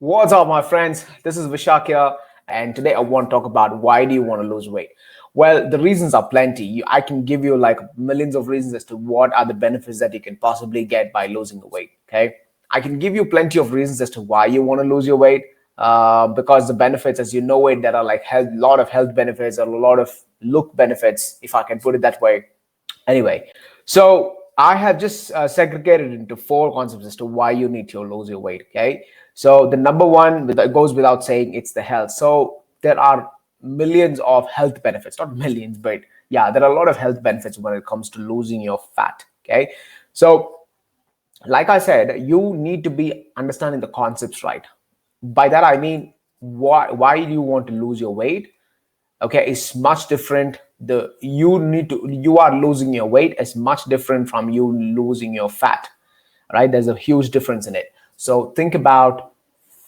What's up, my friends? This is Vishak here, and today I want to talk about why do you want to lose weight? Well, the reasons are plenty. I can give you like millions of reasons as to what are the benefits that you can possibly get by losing the weight. Okay, I can give you plenty of reasons as to why you want to lose your weight. Because the benefits, as you know it, there are like a lot of health benefits, a lot of look benefits, if I can put it that way. Anyway, so I have just segregated into four concepts as to why you need to lose your weight. Okay, so the number one, it goes without saying, it's the health. So there are millions of health benefits, not millions, but yeah, there are a lot of health benefits when it comes to losing your fat. Okay, so like I said, you need to be understanding the concepts right. By that I mean, why do you want to lose your weight? Okay, it's much different. You are losing your weight is much different from you losing your fat, right? There's a huge difference in it. So think about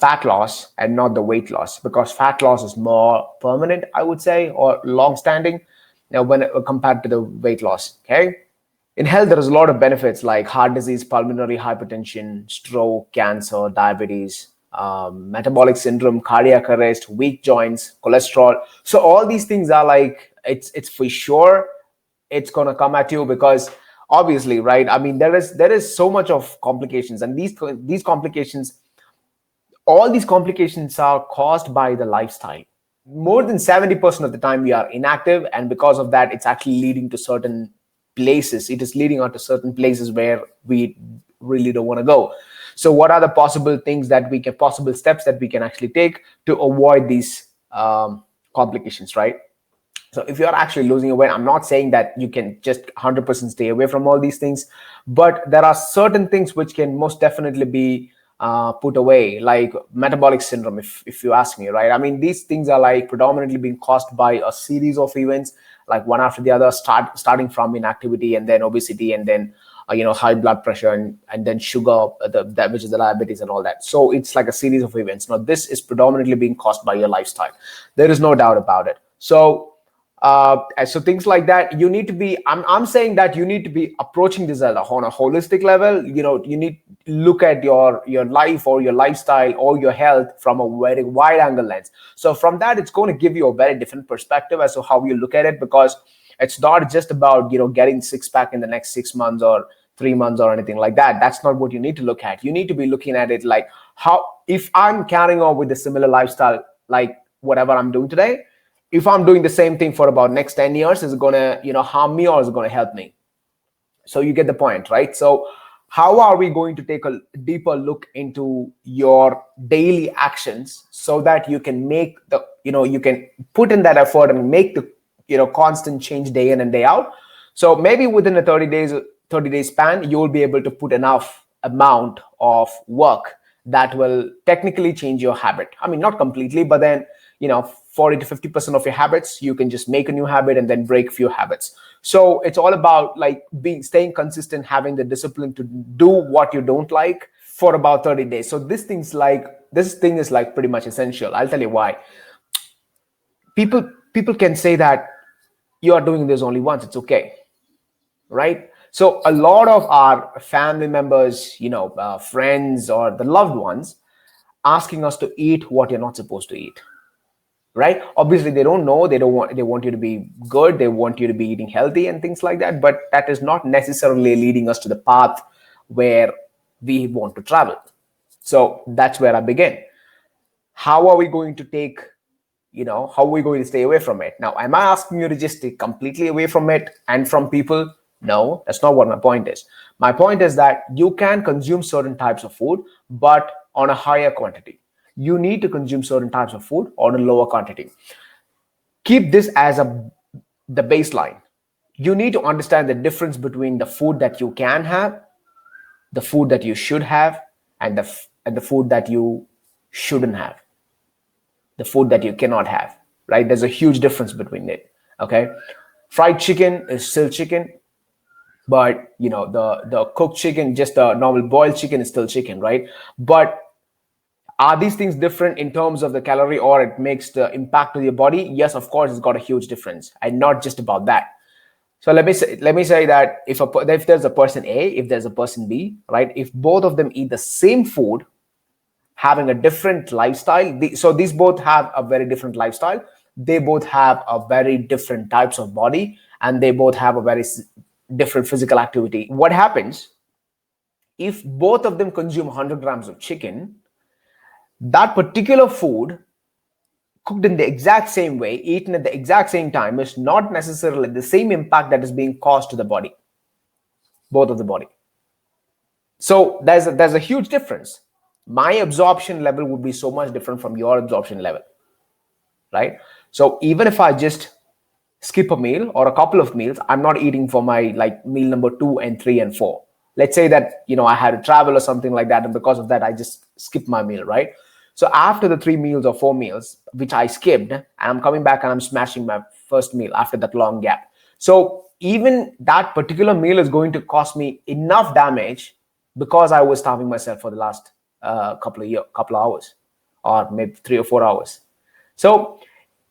fat loss and not the weight loss, because fat loss is more permanent, I would say, or long standing, when compared to the weight loss. Okay, in health there is a lot of benefits like heart disease, pulmonary hypertension, stroke, cancer, diabetes, metabolic syndrome, cardiac arrest, weak joints, cholesterol. So all these things are like, it's for sure it's going to come at you, because obviously, right, I mean, there is so much of complications, and these complications, all these complications are caused by the lifestyle. More than 70% of the time we are inactive, and because of that, it's actually leading to certain places. It is leading on to certain places where we really don't want to go. So what are the possible things that we can, possible steps that we can actually take to avoid these complications, right? So if you're actually losing your weight, I'm not saying that you can just 100% stay away from all these things, but there are certain things which can most definitely be put away, like metabolic syndrome, if you ask me, right? I mean, these things are like predominantly being caused by a series of events, like one after the other, starting from inactivity, and then obesity, and then high blood pressure, and then sugar, that which is the diabetes and all that. So it's like a series of events. Now this is predominantly being caused by your lifestyle. There is no doubt about it. So things like that, you need to be, I'm saying that you need to be approaching this on a holistic level. You need to look at your life or your lifestyle or your health from a very wide angle lens. So from that, it's going to give you a very different perspective as to how you look at it, because it's not just about getting six pack in the next 6 months or 3 months or anything like that. That's not what you need to look at. You need to be looking at it like, how, if I'm carrying on with a similar lifestyle, like whatever I'm doing today, if I'm doing the same thing for about next 10 years, is it going to harm me or is it going to help me? So you get the point, right? So how are we going to take a deeper look into your daily actions so that you can make the, you can put in that effort and make the, constant change day in and day out. So maybe within a 30 day span, you will be able to put enough amount of work that will technically change your habit. I mean, not completely, but then 40 to 50% of your habits, you can just make a new habit and then break few habits. So it's all about like staying consistent, having the discipline to do what you don't like for about 30 days. So this thing is like pretty much essential. I'll tell you why. People can say that you are doing this only once, it's okay, right? So a lot of our family members, friends or the loved ones, asking us to eat what you're not supposed to eat, right? Obviously they don't know, they want you to be good, they want you to be eating healthy and things like that, but that is not necessarily leading us to the path where we want to travel. So that's where I begin. How are we going to take, how are we going to stay away from it? Now, am I asking you to just stay completely away from it and from people? No, that's not what my point is. My point is that you can consume certain types of food, but on a higher quantity. You need to consume certain types of food on a lower quantity. Keep this as the baseline. You need to understand the difference between the food that you can have, the food that you should have, and the food that you shouldn't have, the food that you cannot have, right? There's a huge difference between it. Okay, fried chicken is still chicken, but the cooked chicken, just the normal boiled chicken, is still chicken, right? But are these things different in terms of the calorie, or it makes the impact to your body? Yes, of course, it's got a huge difference, and not just about that. So let me say that if there's a person A, if there's a person B, right? If both of them eat the same food, having a different lifestyle. So these both have a very different lifestyle. They both have a very different types of body, and they both have a very different physical activity. What happens if both of them consume 100 grams of chicken? That particular food, cooked in the exact same way, eaten at the exact same time, is not necessarily the same impact that is being caused to the body, both of the body. So there's a huge difference. My absorption level would be so much different from your absorption level, right? So even if I just skip a meal or a couple of meals, I'm not eating for my like meal number 2 and 3 and 4. Let's say that, I had to travel or something like that, and because of that I just skip my meal, right? So after the 3 meals or 4 meals which I skipped, and I'm coming back and I'm smashing my first meal after that long gap. So even that particular meal is going to cost me enough damage because I was starving myself for the last couple of hours, or maybe 3 or 4 hours. So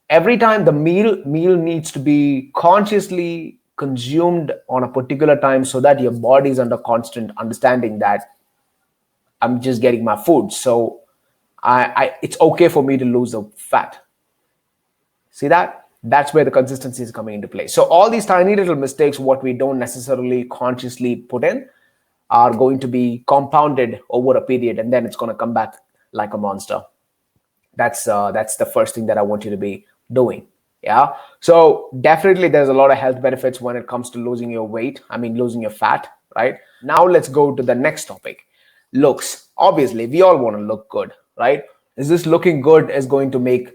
every time the meal needs to be consciously consumed on a particular time, so that your body is under constant understanding that I'm just getting my food. So it's okay for me to lose the fat. See that? That's where the consistency is coming into play. So all these tiny little mistakes, what we don't necessarily consciously put in, are going to be compounded over a period, and then it's going to come back like a monster. That's the first thing that I want you to be doing. Yeah. So definitely there's a lot of health benefits when it comes to losing your weight. I mean, losing your fat, right? Now let's go to the next topic. Looks. Obviously, we all want to look good, right? Is this looking good is going to make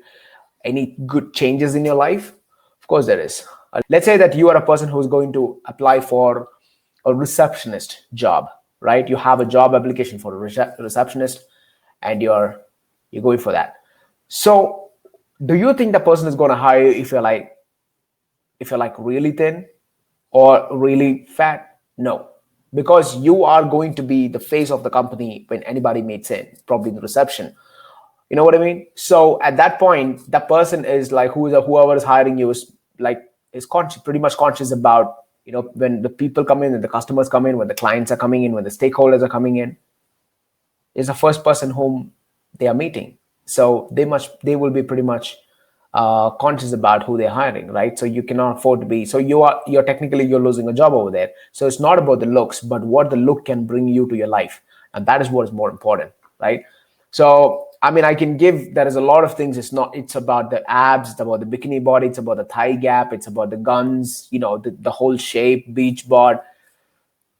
any good changes in your life? Of course there is. Let's say that you are a person who's going to apply for a receptionist job, right? You have a job application for a receptionist, and you're going for that. So do you think the person is going to hire you if you're like really thin or really fat? No, because you are going to be the face of the company when anybody meets in, probably in the reception. You know what I mean? So at that point, the person is like, whoever is hiring you is pretty much conscious about, when the people come in and the customers come in, when the clients are coming in, when the stakeholders are coming in, is the first person whom they are meeting. So they will be pretty much conscious about who they're hiring, right? So you cannot afford to be. So you're technically losing a job over there. So it's not about the looks, but what the look can bring you to your life, and that is what is more important, right? So I mean, there is a lot of things. It's about the abs, it's about the bikini body, it's about the thigh gap, it's about the guns, the whole shape, beach bod,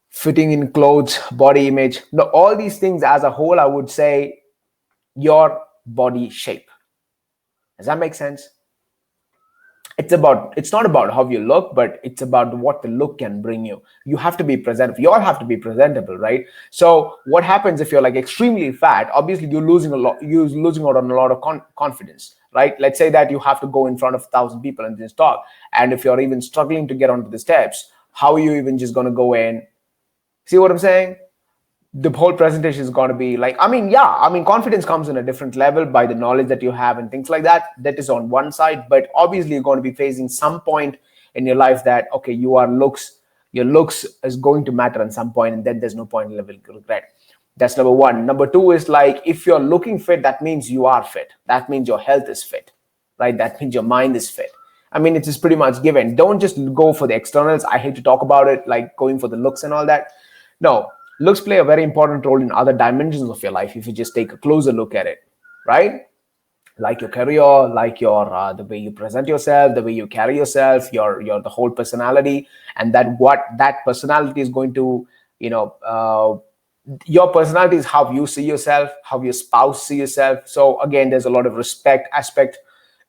fitting in clothes, body image. No, all these things as a whole, I would say your body shape. Does that make sense? It's not about how you look, but it's about what the look can bring you. You have to be presentable. You all have to be presentable, right? So what happens if you're like extremely fat? Obviously, you're losing out on a lot of confidence, right? Let's say that you have to go in front of 1,000 people and just talk. And if you're even struggling to get onto the steps, how are you even just going to go in? See what I'm saying? The whole presentation is going to be like, confidence comes in a different level by the knowledge that you have and things like that. That is on one side, but obviously you're going to be facing some point in your life that, okay, your looks is going to matter at some point, and then there's no point in regret. That's number one. Number two is like, if you're looking fit, that means you are fit. That means your health is fit, right? That means your mind is fit. I mean, it is pretty much given. Don't just go for the externals. I hate to talk about it, like going for the looks and all that. No, looks play a very important role in other dimensions of your life if you just take a closer look at it, right? Like your career, like your the way you present yourself, the way you carry yourself, your the whole personality, and what that personality is going to, your personality is how you see yourself, how your spouse see yourself. So again, there's a lot of respect aspect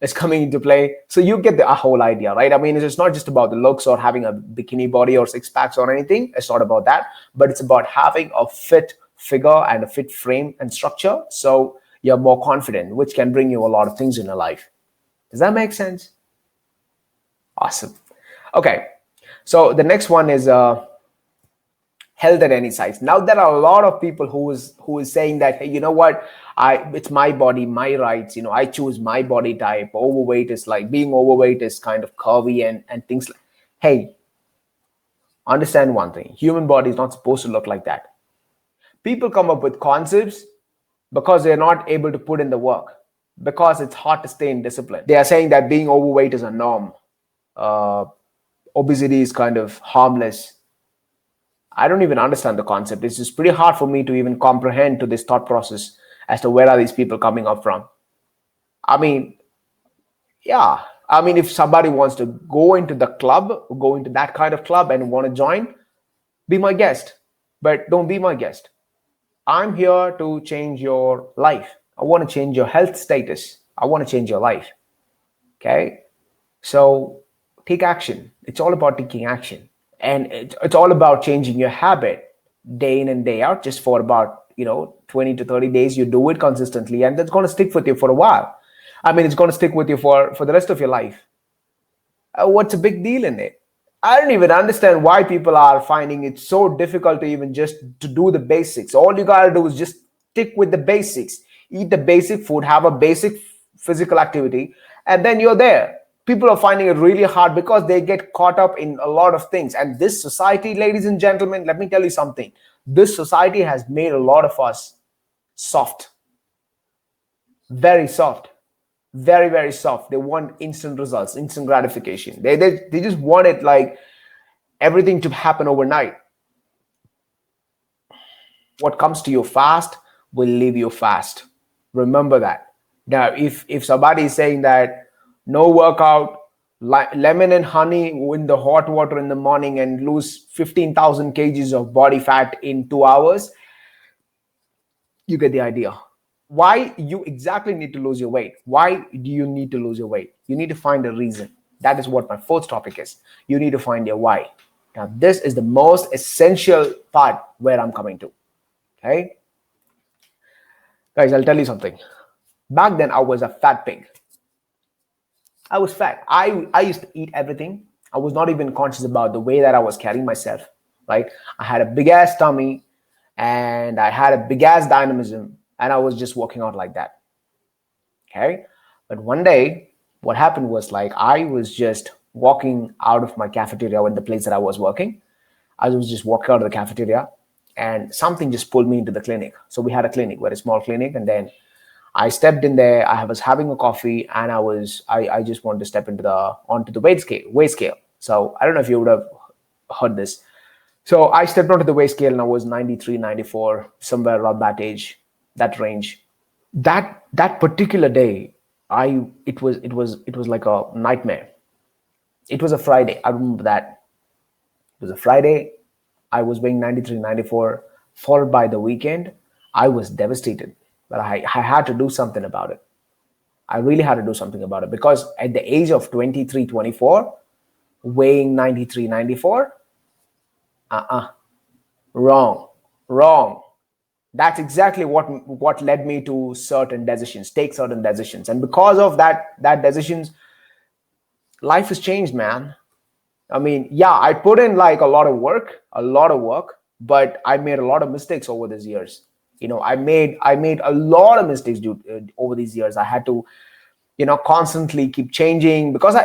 is coming into play. So you get the whole idea, right? I mean, it's not just about the looks or having a bikini body or six packs or anything. It's not about that, but it's about having a fit figure and a fit frame and structure. So you're more confident, which can bring you a lot of things in your life. Does that make sense? Awesome. Okay. So the next one is health at any size. Now there are a lot of people who is saying that, hey, you know what, it's my body, my rights, I choose my body type. Overweight is like, being overweight is kind of curvy and things like, hey, understand one thing, human body is not supposed to look like that. People come up with concepts because they're not able to put in the work, because it's hard to stay in discipline. They are saying that being overweight is a norm. Uh, Obesity is kind of harmless. I don't even understand the concept. It's just pretty hard for me to even comprehend to this thought process as to where are these people coming up from. I mean, yeah. I mean, if somebody wants to go into the club, go into that kind of club and want to join, be my guest. But don't be my guest. I'm here to change your life. I want to change your health status. I want to change your life. Okay. So take action. It's all about taking action. And it's all about changing your habit day in and day out, just for about 20 to 30 days. You do it consistently, and that's going to stick with you for a while. I mean, it's going to stick with you for the rest of your life. What's a big deal in it? I don't even understand why people are finding it so difficult to even just to do the basics. All you gotta do is just stick with the basics. Eat the basic food, have a basic physical activity, and then you're there. People are finding it really hard because they get caught up in a lot of things. And this society, ladies and gentlemen, let me tell you something. This society has made a lot of us soft, very soft, very, very soft. They want instant results, instant gratification. They just want it like everything to happen overnight. What comes to you fast will leave you fast. Remember that. Now, if somebody is saying that no workout, lemon and honey in the hot water in the morning and lose 15,000 kgs of body fat in 2 hours, you get the idea. Why you exactly need to lose your weight? Why do you need to lose your weight? You need to find a reason. That is what my fourth topic is. You need to find your why. Now, this is the most essential part where I'm coming to. Okay? Guys, I'll tell you something. Back then, I was a fat pig. I was fat. I used to eat everything. I was not even conscious about the way that I was carrying myself, right? I had a big ass tummy and I had a big ass dynamism, and I was just working out like that. Okay. But one day, what happened was, like, I was just walking out of my cafeteria in the place that I was working. I was just walking out of the cafeteria and something just pulled me into the clinic. So we had a clinic, very small clinic, and then I stepped in there. I was having a coffee, and I just wanted to step onto the weight scale. So I don't know if you would have heard this. So I stepped onto the weight scale and I was 93, 94, somewhere around that age, that range. That particular day, it was like a nightmare. It was a Friday. I remember that. It was a Friday. I was weighing 93, 94, followed by the weekend. I was devastated, but I had to do something about it. I really had to do something about it, because at the age of 23, 24, weighing 93, 94, wrong, wrong. That's exactly what led me to take certain decisions. And because of that decisions, life has changed, man. I mean, yeah, I put in like a lot of work, but I made a lot of mistakes over these years. I made a lot of mistakes over these years. I had to, constantly keep changing, because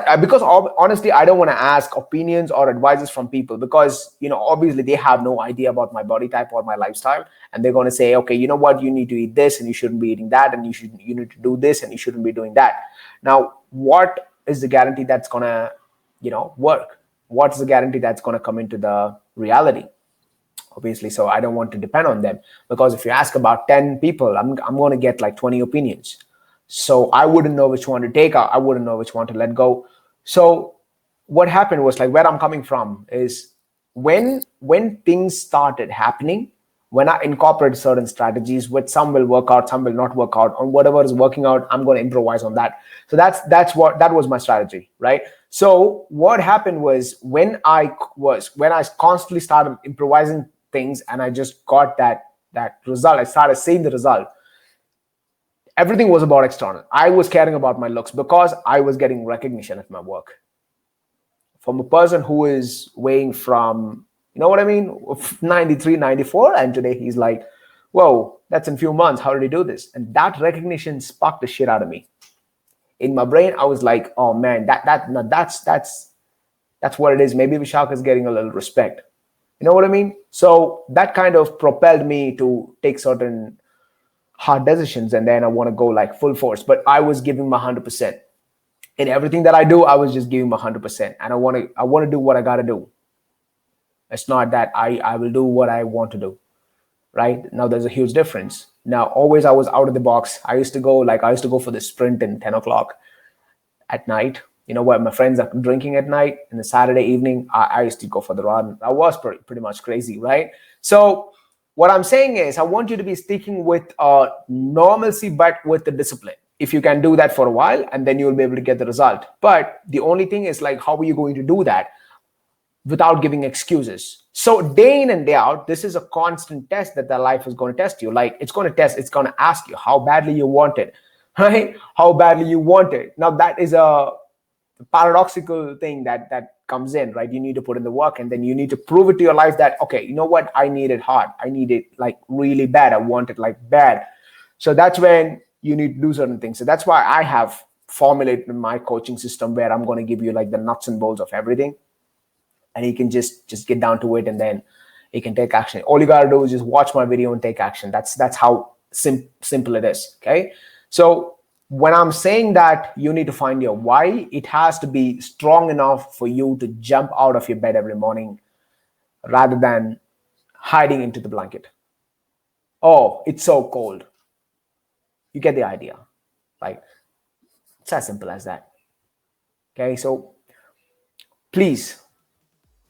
honestly, I don't want to ask opinions or advices from people, because, obviously they have no idea about my body type or my lifestyle, and they're going to say, okay, you know what, you need to eat this and you shouldn't be eating that, and you need to do this and you shouldn't be doing that. Now, what is the guarantee that's going to, work? What's the guarantee that's going to come into the reality? Obviously, so I don't want to depend on them, because if you ask about 10 people, I'm going to get like 20 opinions. So I wouldn't know which one to take. I wouldn't know which one to let go. So what happened was, like, where I'm coming from is, when things started happening, when I incorporate certain strategies, which some will work out, some will not work out. On whatever is working out, I'm going to improvise on that. So that was my strategy, right? So what happened was, when I constantly started improvising things, and I just got that result, I started seeing the result. Everything was about external. I was caring about my looks because I was getting recognition at my work. From a person who is weighing from, 93, 94, and today he's like, whoa, that's in few months. How did he do this? And that recognition sparked the shit out of me. In my brain, I was like, oh man, that's what it is. Maybe Vishak is getting a little respect. You know what I mean? So that kind of propelled me to take certain hard decisions, and then I want to go like full force. But I was giving my 100% in everything that I do. I was just giving my 100%, and I want to do what I got to do. It's not that I will do what I want to do. Right now, there's a huge difference. Now, always I was out of the box. I used to go for the sprint in 10 o'clock at night. You know what? My friends are drinking at night. In the Saturday evening, I used to go for the run. I was pretty much crazy, right? So, what I'm saying is, I want you to be sticking with normalcy, but with the discipline. If you can do that for a while, and then you'll be able to get the result. But the only thing is, like, how are you going to do that without giving excuses? So day in and day out, this is a constant test that the life is going to test you. Like, it's going to ask you how badly you want it, right? How badly you want it. Now, that is a paradoxical thing that comes in, right? You need to put in the work, and then you need to prove it to your life that, okay, you know what? I need it hard. I need it like really bad. I want it like bad. So that's when you need to do certain things. So that's why I have formulated my coaching system, where I'm going to give you like the nuts and bolts of everything, and you can just get down to it, and then you can take action. All you got to do is just watch my video and take action. That's how simple it is. Okay. So when I'm saying that you need to find your why, it has to be strong enough for you to jump out of your bed every morning, rather than hiding into the blanket. Oh, it's so cold. You get the idea. Like, it's as simple as that. Okay. So please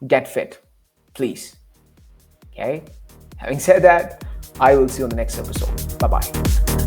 get fit. Please. Okay. Having said that, I will see you on the next episode. Bye bye.